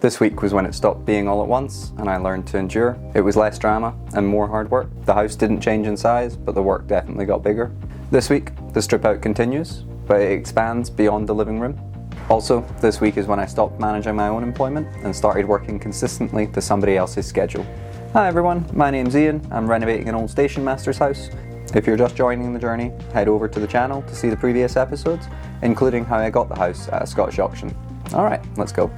This week was when it stopped being all at once and I learned to endure. It was less drama and more hard work. The house didn't change in size, but the work definitely got bigger. This week, the strip out continues, but it expands beyond the living room. Also, this week is when I stopped managing my own employment and started working consistently to somebody else's schedule. Hi everyone, my name's Ian. I'm renovating an old station master's house. If you're just joining the journey, head over to the channel to see the previous episodes, including how I got the house at a Scottish auction. Alright, let's go.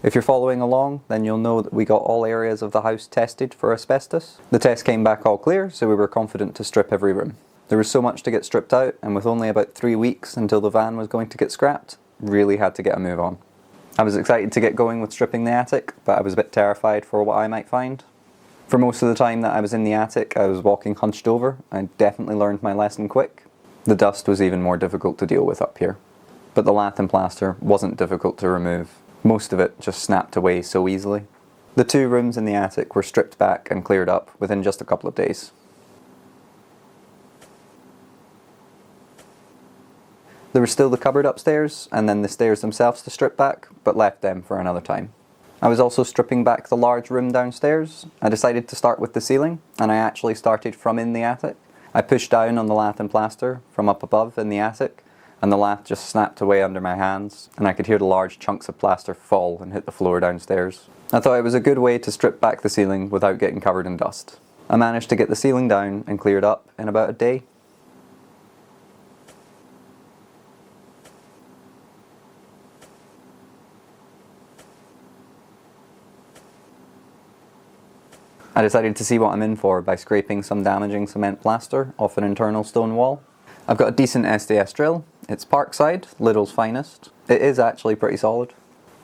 If you're following along, then you'll know that we got all areas of the house tested for asbestos. The test came back all clear, so we were confident to strip every room. There was so much to get stripped out, and with only about 3 weeks until the van was going to get scrapped, really had to get a move on. I was excited to get going with stripping the attic, but I was a bit terrified for what I might find. For most of the time that I was in the attic, I was walking hunched over. I definitely learned my lesson quick. The dust was even more difficult to deal with up here. But the lath and plaster wasn't difficult to remove. Most of it just snapped away so easily. The 2 rooms in the attic were stripped back and cleared up within just a couple of days. There was still the cupboard upstairs, and then the stairs themselves to strip back, but left them for another time. I was also stripping back the large room downstairs. I decided to start with the ceiling, and I actually started from in the attic. I pushed down on the lath and plaster from up above in the attic, and the lath just snapped away under my hands, and I could hear the large chunks of plaster fall and hit the floor downstairs. I thought it was a good way to strip back the ceiling without getting covered in dust. I managed to get the ceiling down and cleared up in about a day. I decided to see what I'm in for by scraping some damaging cement plaster off an internal stone wall. I've got a decent SDS drill. It's Parkside, Lidl's finest. It is actually pretty solid.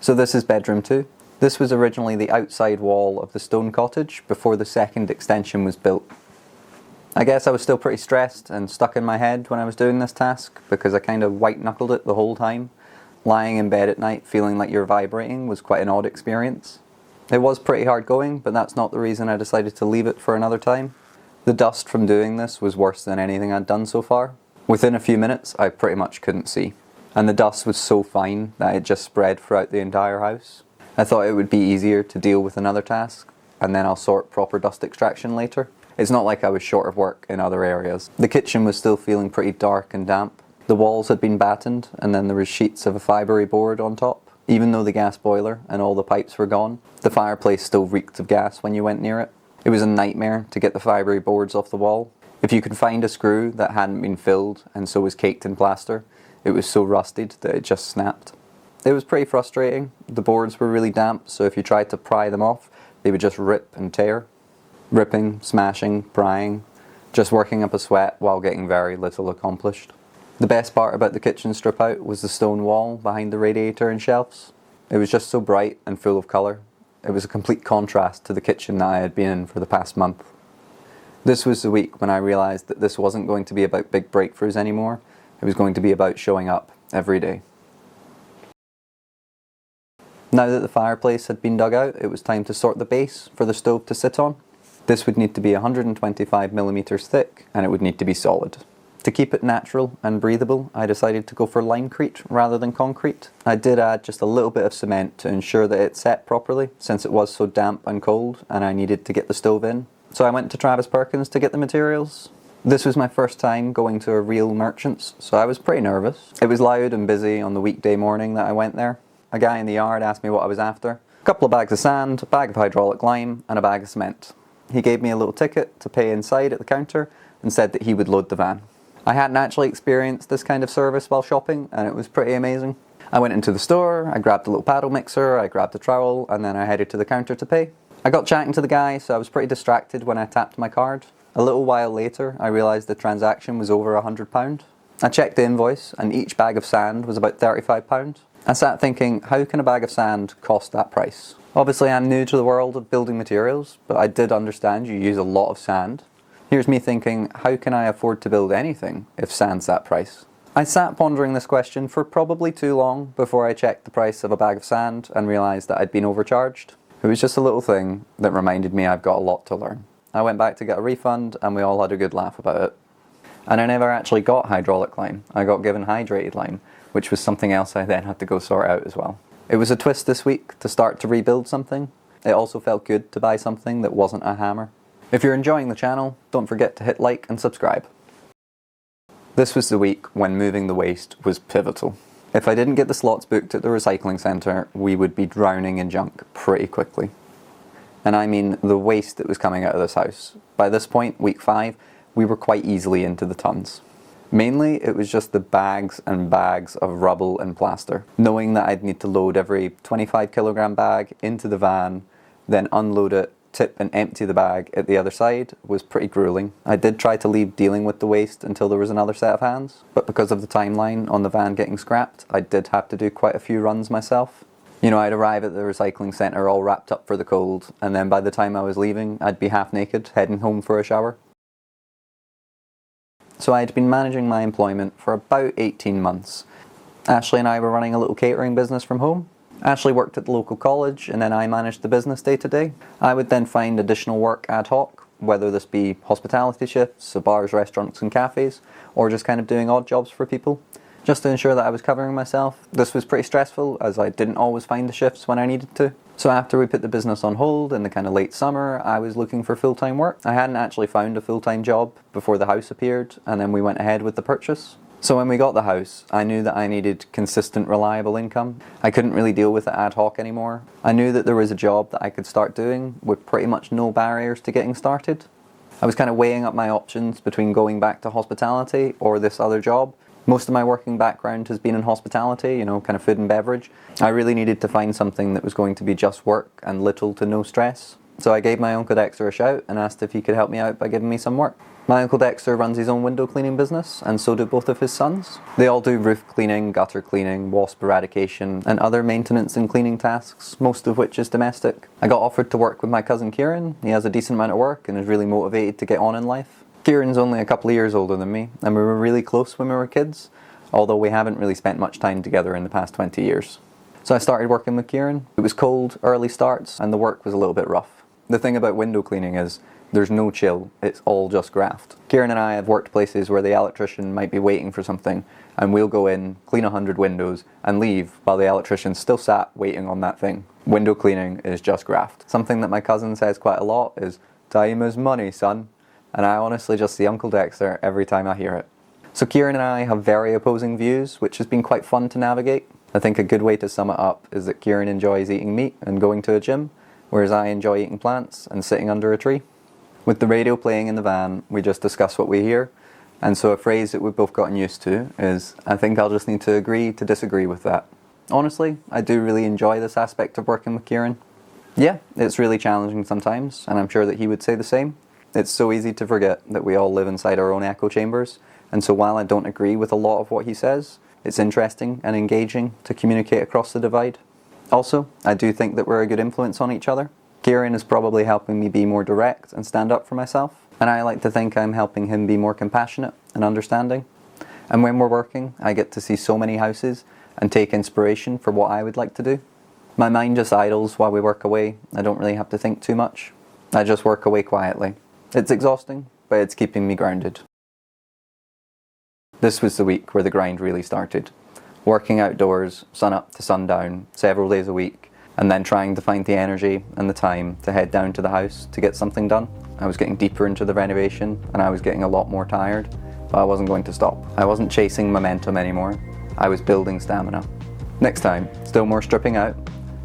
So this is bedroom 2. This was originally the outside wall of the stone cottage before the second extension was built. I guess I was still pretty stressed and stuck in my head when I was doing this task because I kind of white-knuckled it the whole time. Lying in bed at night feeling like you're vibrating was quite an odd experience. It was pretty hard going, but that's not the reason I decided to leave it for another time. The dust from doing this was worse than anything I'd done so far. Within a few minutes, I pretty much couldn't see. And the dust was so fine that it just spread throughout the entire house. I thought it would be easier to deal with another task, and then I'll sort proper dust extraction later. It's not like I was short of work in other areas. The kitchen was still feeling pretty dark and damp. The walls had been battened, and then there was sheets of a fibre board on top. Even though the gas boiler and all the pipes were gone, the fireplace still reeked of gas when you went near it. It was a nightmare to get the fibre boards off the wall. If you could find a screw that hadn't been filled and so was caked in plaster, it was so rusted that it just snapped. It was pretty frustrating. The boards were really damp, so if you tried to pry them off, they would just rip and tear. Ripping, smashing, prying, just working up a sweat while getting very little accomplished. The best part about the kitchen strip out was the stone wall behind the radiator and shelves. It was just so bright and full of colour. It was a complete contrast to the kitchen that I had been in for the past month. This was the week when I realised that this wasn't going to be about big breakthroughs anymore. It was going to be about showing up every day. Now that the fireplace had been dug out, it was time to sort the base for the stove to sit on. This would need to be 125mm thick, and it would need to be solid. To keep it natural and breathable, I decided to go for limecrete rather than concrete. I did add just a little bit of cement to ensure that it set properly, since it was so damp and cold and I needed to get the stove in. So I went to Travis Perkins to get the materials. This was my first time going to a real merchant's, so I was pretty nervous. It was loud and busy on the weekday morning that I went there. A guy in the yard asked me what I was after. A couple of bags of sand, a bag of hydraulic lime, and a bag of cement. He gave me a little ticket to pay inside at the counter and said that he would load the van. I hadn't actually experienced this kind of service while shopping, and it was pretty amazing. I went into the store, I grabbed a little paddle mixer, I grabbed a trowel, and then I headed to the counter to pay. I got chatting to the guy, so I was pretty distracted when I tapped my card. A little while later, I realised the transaction was over £100. I checked the invoice, and each bag of sand was about £35. I sat thinking, how can a bag of sand cost that price? Obviously I'm new to the world of building materials, but I did understand you use a lot of sand. Here's me thinking, how can I afford to build anything if sand's that price? I sat pondering this question for probably too long before I checked the price of a bag of sand and realised that I'd been overcharged. It was just a little thing that reminded me I've got a lot to learn. I went back to get a refund and we all had a good laugh about it. And I never actually got hydraulic lime. I got given hydrated lime, which was something else I then had to go sort out as well. It was a twist this week to start to rebuild something. It also felt good to buy something that wasn't a hammer. If you're enjoying the channel, don't forget to hit like and subscribe. This was the week when moving the waste was pivotal. If I didn't get the slots booked at the recycling centre, we would be drowning in junk pretty quickly. And I mean the waste that was coming out of this house. By this point, week 5, we were quite easily into the tons. Mainly, it was just the bags and bags of rubble and plaster. Knowing that I'd need to load every 25 kilogram bag into the van, then unload it, tip and empty the bag at the other side was pretty grueling. I did try to leave dealing with the waste until there was another set of hands, but because of the timeline on the van getting scrapped, I did have to do quite a few runs myself. You know, I'd arrive at the recycling centre all wrapped up for the cold, and then by the time I was leaving, I'd be half naked, heading home for a shower. So I'd been managing my employment for about 18 months. Ashley and I were running a little catering business from home. Ashley worked at the local college and then I managed the business day to day. I would then find additional work ad hoc, whether this be hospitality shifts, so bars, restaurants and cafes, or just kind of doing odd jobs for people, just to ensure that I was covering myself. This was pretty stressful as I didn't always find the shifts when I needed to. So after we put the business on hold in the kind of late summer, I was looking for full-time work. I hadn't actually found a full-time job before the house appeared, and then we went ahead with the purchase. So when we got the house, I knew that I needed consistent, reliable income. I couldn't really deal with it ad hoc anymore. I knew that there was a job that I could start doing with pretty much no barriers to getting started. I was kind of weighing up my options between going back to hospitality or this other job. Most of my working background has been in hospitality, you know, kind of food and beverage. I really needed to find something that was going to be just work and little to no stress. So I gave my Uncle Dexter a shout and asked if he could help me out by giving me some work. My Uncle Dexter runs his own window cleaning business, and so do both of his sons. They all do roof cleaning, gutter cleaning, wasp eradication, and other maintenance and cleaning tasks, most of which is domestic. I got offered to work with my cousin Kieran. He has a decent amount of work and is really motivated to get on in life. Kieran's only a couple of years older than me, and we were really close when we were kids, although we haven't really spent much time together in the past 20 years. So I started working with Kieran. It was cold, early starts, and the work was a little bit rough. The thing about window cleaning is there's no chill, it's all just graft. Kieran and I have worked places where the electrician might be waiting for something, and we'll go in, clean 100 windows, and leave while the electrician's still sat waiting on that thing. Window cleaning is just graft. Something that my cousin says quite a lot is, "Time is money, son." And I honestly just see Uncle Dexter every time I hear it. So Kieran and I have very opposing views, which has been quite fun to navigate. I think a good way to sum it up is that Kieran enjoys eating meat and going to a gym, whereas I enjoy eating plants and sitting under a tree. With the radio playing in the van, we just discuss what we hear, and so a phrase that we've both gotten used to is, "I think I'll just need to agree to disagree with that." Honestly, I do really enjoy this aspect of working with Kieran. Yeah, it's really challenging sometimes, and I'm sure that he would say the same. It's so easy to forget that we all live inside our own echo chambers, and so while I don't agree with a lot of what he says, it's interesting and engaging to communicate across the divide. Also, I do think that we're a good influence on each other. Kieran is probably helping me be more direct and stand up for myself, and I like to think I'm helping him be more compassionate and understanding. And when we're working, I get to see so many houses and take inspiration for what I would like to do. My mind just idles while we work away. I don't really have to think too much. I just work away quietly. It's exhausting, but it's keeping me grounded. This was the week where the grind really started. Working outdoors, sun up to sundown, several days a week, and then trying to find the energy and the time to head down to the house to get something done. I was getting deeper into the renovation and I was getting a lot more tired, but I wasn't going to stop. I wasn't chasing momentum anymore. I was building stamina. Next time, still more stripping out.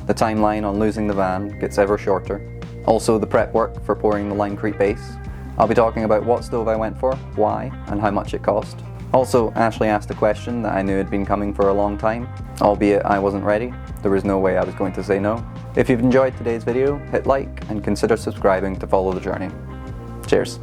The timeline on losing the van gets ever shorter. Also the prep work for pouring the limecrete base. I'll be talking about what stove I went for, why, and how much it cost. Also, Ashley asked a question that I knew had been coming for a long time, albeit I wasn't ready. There was no way I was going to say no. If you've enjoyed today's video, hit like and consider subscribing to follow the journey. Cheers.